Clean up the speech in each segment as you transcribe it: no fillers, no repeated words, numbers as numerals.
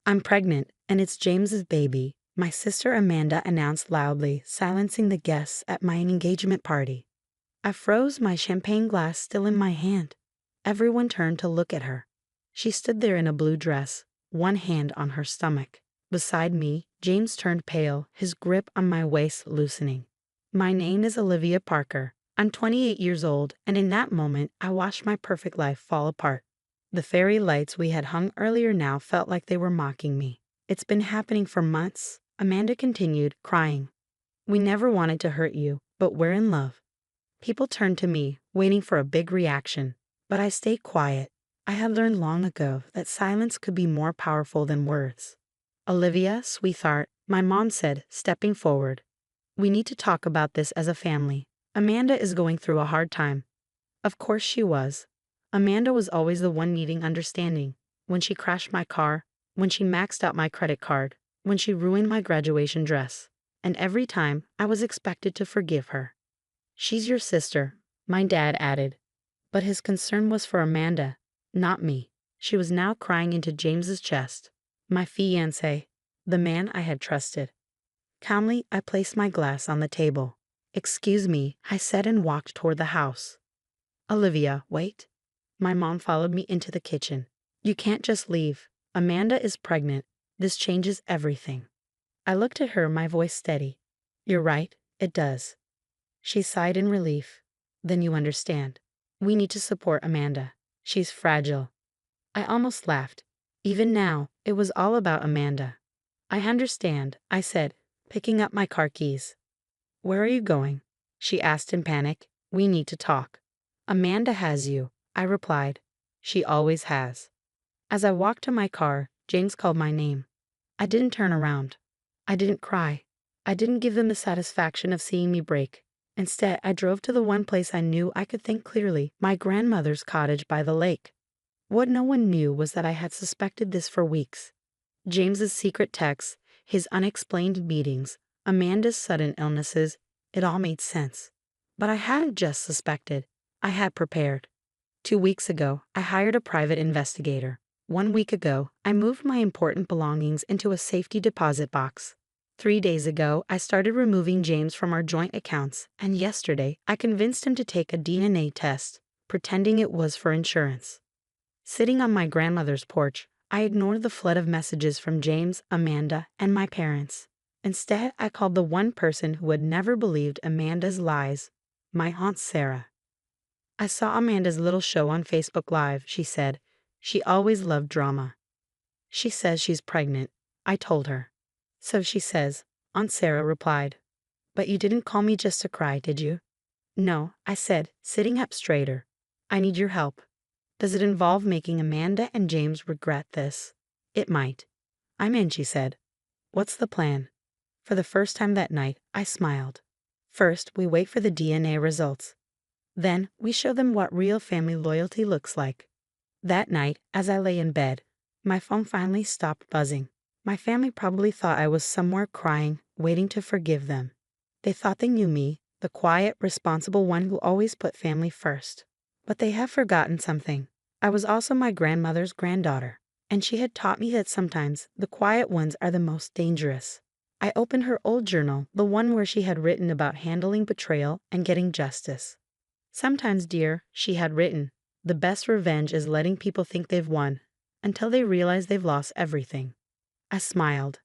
I'm pregnant, and it's James's baby, my sister Amanda announced loudly, silencing the guests at my engagement party. I froze, my champagne glass still in my hand. Everyone turned to look at her. She stood there in a blue dress, one hand on her stomach. Beside me, James turned pale, his grip on my waist loosening. My name is Olivia Parker. I'm 28 years old, and in that moment, I watched my perfect life fall apart. The fairy lights we had hung earlier now felt like they were mocking me. It's been happening for months, Amanda continued, crying. We never wanted to hurt you, but we're in love. People turned to me, waiting for a big reaction, but I stayed quiet. I had learned long ago that silence could be more powerful than words. Olivia, sweetheart, my mom said, stepping forward. We need to talk about this as a family. Amanda is going through a hard time. Of course she was. Amanda was always the one needing understanding. When she crashed my car, when she maxed out my credit card, when she ruined my graduation dress. And every time, I was expected to forgive her. She's your sister, my dad added. But his concern was for Amanda, not me. She was now crying into James's chest. My fiance, the man I had trusted. Calmly, I placed my glass on the table. Excuse me, I said and walked toward the house. Olivia, wait. My mom followed me into the kitchen. You can't just leave. Amanda is pregnant. This changes everything. I looked at her, my voice steady. You're right, it does. She sighed in relief. Then you understand. We need to support Amanda. She's fragile. I almost laughed. Even now, it was all about Amanda. I understand, I said, picking up my car keys. Where are you going? She asked in panic. We need to talk. Amanda has you, I replied. She always has. As I walked to my car, James called my name. I didn't turn around. I didn't cry. I didn't give them the satisfaction of seeing me break. Instead, I drove to the one place I knew I could think clearly, my grandmother's cottage by the lake. What no one knew was that I had suspected this for weeks. James's secret texts, his unexplained meetings, Amanda's sudden illnesses, it all made sense. But I hadn't just suspected. I had prepared. 2 weeks ago, I hired a private investigator. 1 week ago, I moved my important belongings into a safety deposit box. 3 days ago, I started removing James from our joint accounts, and yesterday, I convinced him to take a DNA test, pretending it was for insurance. Sitting on my grandmother's porch, I ignored the flood of messages from James, Amanda, and my parents. Instead, I called the one person who had never believed Amanda's lies, my Aunt Sarah. I saw Amanda's little show on Facebook Live, she said. She always loved drama. She says she's pregnant, I told her. So she says, Aunt Sarah replied. But you didn't call me just to cry, did you? No, I said, sitting up straighter. I need your help. Does it involve making Amanda and James regret this? It might. I'm in, she said. What's the plan? For the first time that night, I smiled. First, we wait for the DNA results. Then, we show them what real family loyalty looks like. That night, as I lay in bed, my phone finally stopped buzzing. My family probably thought I was somewhere crying, waiting to forgive them. They thought they knew me, the quiet, responsible one who always put family first. But they have forgotten something. I was also my grandmother's granddaughter, and she had taught me that sometimes the quiet ones are the most dangerous. I opened her old journal, the one where she had written about handling betrayal and getting justice. Sometimes, dear, she had written, the best revenge is letting people think they've won, until they realize they've lost everything. I smiled.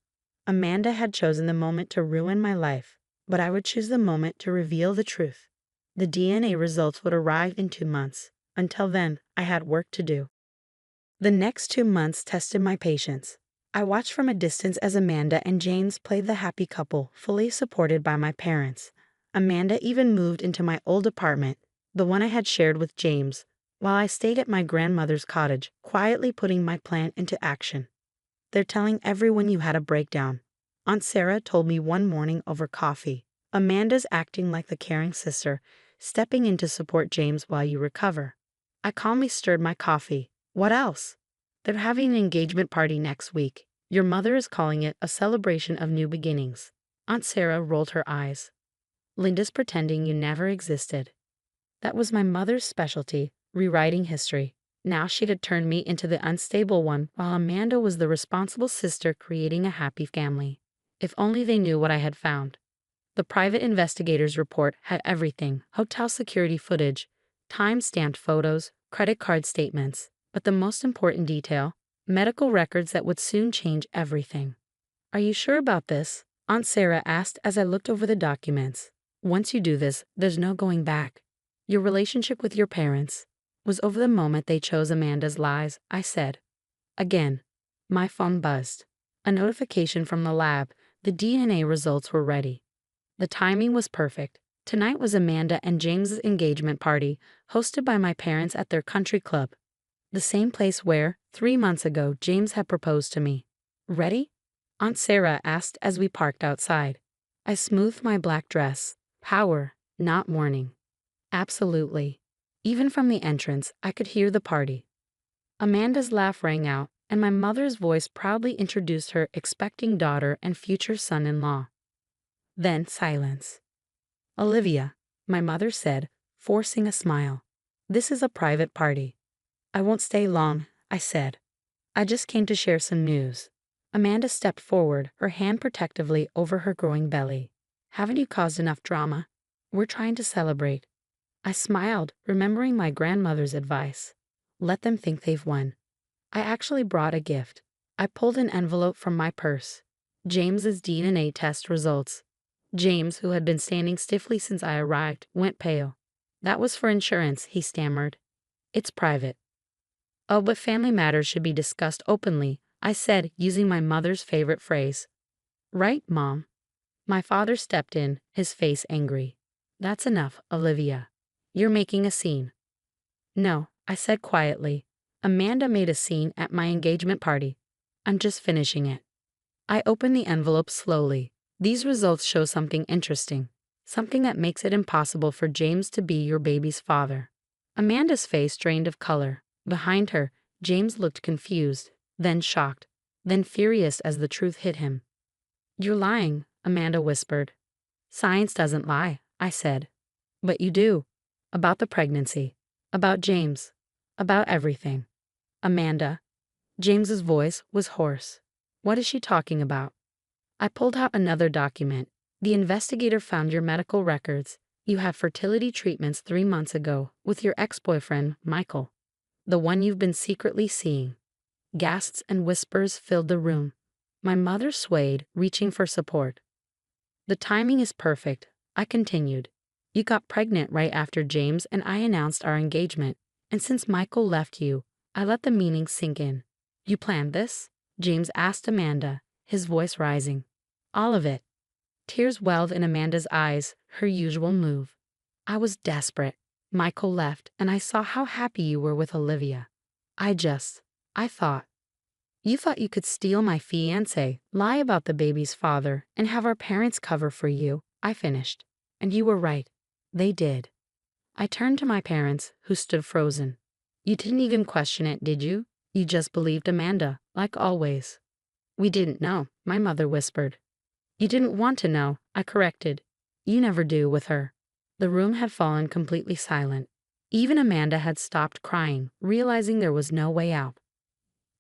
Amanda had chosen the moment to ruin my life, but I would choose the moment to reveal the truth. The DNA results would arrive in 2 months. Until then, I had work to do. The next 2 months tested my patience. I watched from a distance as Amanda and James played the happy couple, fully supported by my parents. Amanda even moved into my old apartment, the one I had shared with James, while I stayed at my grandmother's cottage, quietly putting my plan into action. They're telling everyone you had a breakdown. Aunt Sarah told me one morning over coffee. Amanda's acting like the caring sister, stepping in to support James while you recover. I calmly stirred my coffee. What else? They're having an engagement party next week. Your mother is calling it a celebration of new beginnings. Aunt Sarah rolled her eyes. Linda's pretending you never existed. That was my mother's specialty, rewriting history. Now she'd had turned me into the unstable one, while Amanda was the responsible sister creating a happy family. If only they knew what I had found. The private investigator's report had everything: hotel security footage, time-stamped photos, credit card statements, but the most important detail: medical records that would soon change everything. "Are you sure about this?" Aunt Sarah asked as I looked over the documents. "Once you do this, there's no going back. Your relationship with your parents was over the moment they chose Amanda's lies," I said. Again, my phone buzzed. A notification from the lab. The DNA results were ready. The timing was perfect. Tonight was Amanda and James's engagement party, hosted by my parents at their country club. The same place where, 3 months ago, James had proposed to me. "Ready?" Aunt Sarah asked as we parked outside. I smoothed my black dress. Power, not mourning. Absolutely. Even from the entrance, I could hear the party. Amanda's laugh rang out, and my mother's voice proudly introduced her expecting daughter and future son-in-law. Then silence. "Olivia," my mother said, forcing a smile. "This is a private party." "I won't stay long," I said. "I just came to share some news." Amanda stepped forward, her hand protectively over her growing belly. "Haven't you caused enough drama? We're trying to celebrate." I smiled, remembering my grandmother's advice. Let them think they've won. I actually brought a gift. I pulled an envelope from my purse. James's DNA test results. James, who had been standing stiffly since I arrived, went pale. "That was for insurance," he stammered. "It's private." "Oh, but family matters should be discussed openly," I said, using my mother's favorite phrase. "Right, Mom?" My father stepped in, his face angry. "That's enough, Olivia. You're making a scene." "No," I said quietly. "Amanda made a scene at my engagement party. I'm just finishing it." I opened the envelope slowly. "These results show something interesting. Something that makes it impossible for James to be your baby's father." Amanda's face drained of color. Behind her, James looked confused, then shocked, then furious as the truth hit him. "You're lying," Amanda whispered. "Science doesn't lie," I said. "But you do. About the pregnancy. About James. About everything." "Amanda." James's voice was hoarse. "What is she talking about?" I pulled out another document. "The investigator found your medical records. You had fertility treatments 3 months ago with your ex-boyfriend, Michael. The one you've been secretly seeing." Gasps and whispers filled the room. My mother swayed, reaching for support. "The timing is perfect," I continued. "You got pregnant right after James and I announced our engagement, and since Michael left you, I let the meaning sink in." "You planned this?" James asked Amanda, his voice rising. "All of it." Tears welled in Amanda's eyes, her usual move. "I was desperate. Michael left, and I saw how happy you were with Olivia. I thought." "You thought you could steal my fiancé, lie about the baby's father, and have our parents cover for you," I finished. "And you were right. They did." I turned to my parents, who stood frozen. "You didn't even question it, did you? You just believed Amanda, like always." "We didn't know," my mother whispered. "You didn't want to know," I corrected. "You never do with her." The room had fallen completely silent. Even Amanda had stopped crying, realizing there was no way out.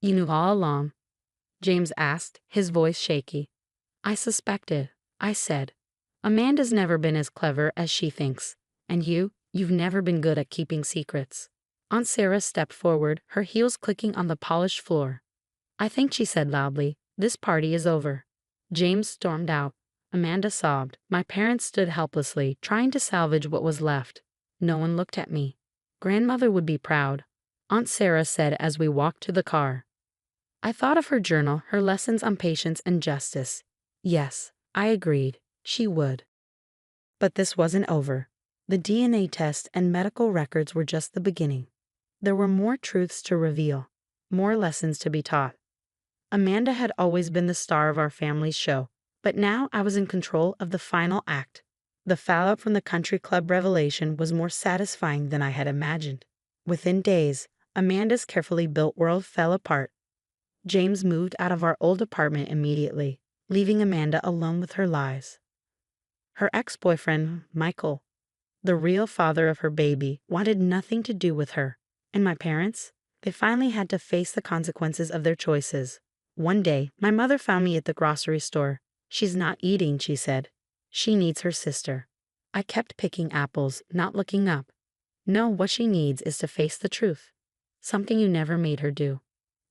"You knew all along?" James asked, his voice shaky. "I suspected," I said. "Amanda's never been as clever as she thinks. And you've never been good at keeping secrets." Aunt Sarah stepped forward, her heels clicking on the polished floor. "I think," she said loudly, "this party is over." James stormed out. Amanda sobbed. My parents stood helplessly, trying to salvage what was left. No one looked at me. "Grandmother would be proud," Aunt Sarah said as we walked to the car. I thought of her journal, her lessons on patience and justice. Yes, I agreed. She would. But this wasn't over. The DNA test and medical records were just the beginning. There were more truths to reveal, more lessons to be taught. Amanda had always been the star of our family's show, but now I was in control of the final act. The fallout from the country club revelation was more satisfying than I had imagined. Within days, Amanda's carefully built world fell apart. James moved out of our old apartment immediately, leaving Amanda alone with her lies. Her ex-boyfriend, Michael, the real father of her baby, wanted nothing to do with her. And my parents? They finally had to face the consequences of their choices. One day, my mother found me at the grocery store. "She's not eating," she said. "She needs her sister." I kept picking apples, not looking up. No, what she needs is to face the truth. Something you never made her do.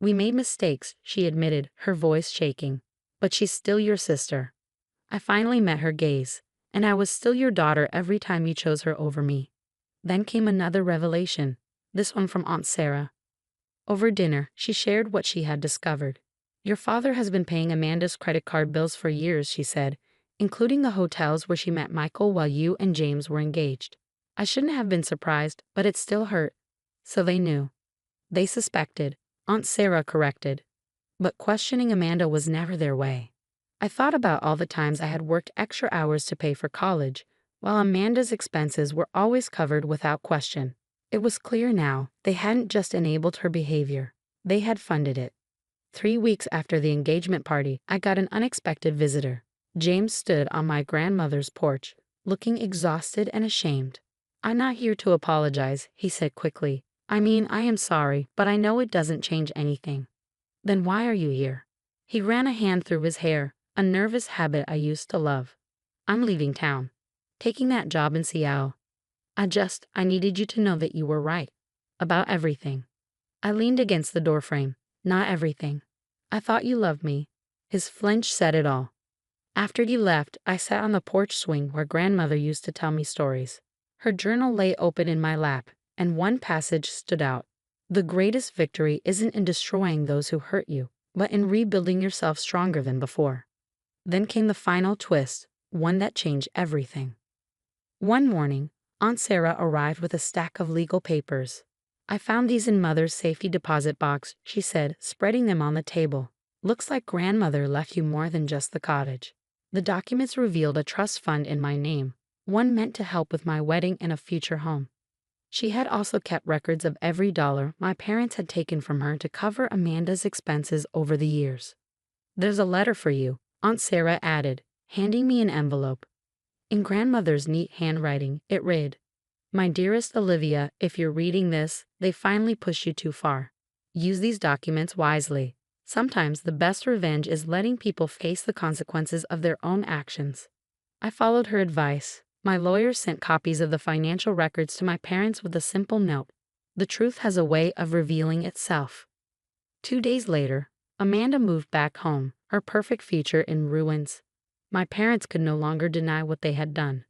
"We made mistakes," she admitted, her voice shaking. "But she's still your sister." I finally met her gaze. "And I was still your daughter every time you chose her over me." Then came another revelation, this one from Aunt Sarah. Over dinner, she shared what she had discovered. "Your father has been paying Amanda's credit card bills for years," she said, "including the hotels where she met Michael while you and James were engaged." I shouldn't have been surprised, but it still hurt. So they knew. They suspected. Aunt Sarah corrected. But questioning Amanda was never their way. I thought about all the times I had worked extra hours to pay for college, while Amanda's expenses were always covered without question. It was clear now, they hadn't just enabled her behavior, they had funded it. 3 weeks after the engagement party, I got an unexpected visitor. James stood on my grandmother's porch, looking exhausted and ashamed. "I'm not here to apologize," he said quickly. "I mean, I am sorry, but I know it doesn't change anything." "Then why are you here?" He ran a hand through his hair, a nervous habit I used to love. "I'm leaving town. Taking that job in Seattle. I needed you to know that you were right. About everything." I leaned against the doorframe. "Not everything. I thought you loved me." His flinch said it all. After he left, I sat on the porch swing where grandmother used to tell me stories. Her journal lay open in my lap, and one passage stood out. "The greatest victory isn't in destroying those who hurt you, but in rebuilding yourself stronger than before." Then came the final twist, one that changed everything. One morning, Aunt Sarah arrived with a stack of legal papers. "I found these in Mother's safety deposit box," she said, spreading them on the table. "Looks like grandmother left you more than just the cottage." The documents revealed a trust fund in my name, one meant to help with my wedding and a future home. She had also kept records of every dollar my parents had taken from her to cover Amanda's expenses over the years. "There's a letter for you," Aunt Sarah added, handing me an envelope. In grandmother's neat handwriting, it read, "My dearest Olivia, if you're reading this, they finally pushed you too far. Use these documents wisely. Sometimes the best revenge is letting people face the consequences of their own actions." I followed her advice. My lawyer sent copies of the financial records to my parents with a simple note. The truth has a way of revealing itself. 2 days later, Amanda moved back home, her perfect future in ruins. My parents could no longer deny what they had done.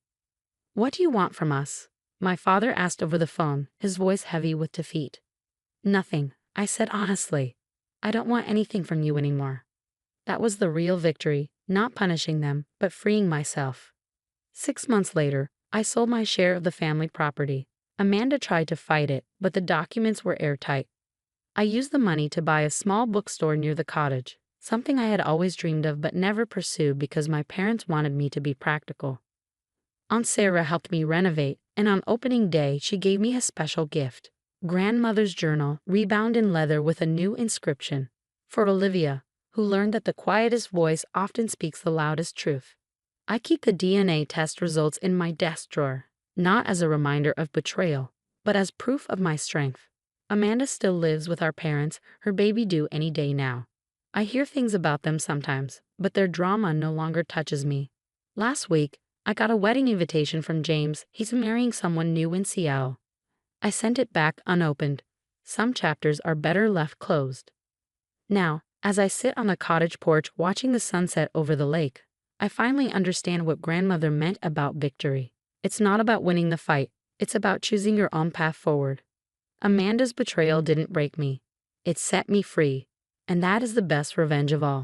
"What do you want from us?" my father asked over the phone, his voice heavy with defeat. "Nothing," I said honestly. "I don't want anything from you anymore." That was the real victory, not punishing them, but freeing myself. 6 months later, I sold my share of the family property. Amanda tried to fight it, but the documents were airtight. I used the money to buy a small bookstore near the cottage, something I had always dreamed of but never pursued because my parents wanted me to be practical. Aunt Sarah helped me renovate, and on opening day she gave me a special gift. Grandmother's journal, rebound in leather with a new inscription. "For Olivia, who learned that the quietest voice often speaks the loudest truth." I keep the DNA test results in my desk drawer, not as a reminder of betrayal, but as proof of my strength. Amanda still lives with our parents, her baby due any day now. I hear things about them sometimes, but their drama no longer touches me. Last week, I got a wedding invitation from James. He's marrying someone new in Seattle. I sent it back unopened. Some chapters are better left closed. Now, as I sit on the cottage porch watching the sunset over the lake, I finally understand what grandmother meant about victory. It's not about winning the fight, it's about choosing your own path forward. Amanda's betrayal didn't break me. It set me free, and that is the best revenge of all.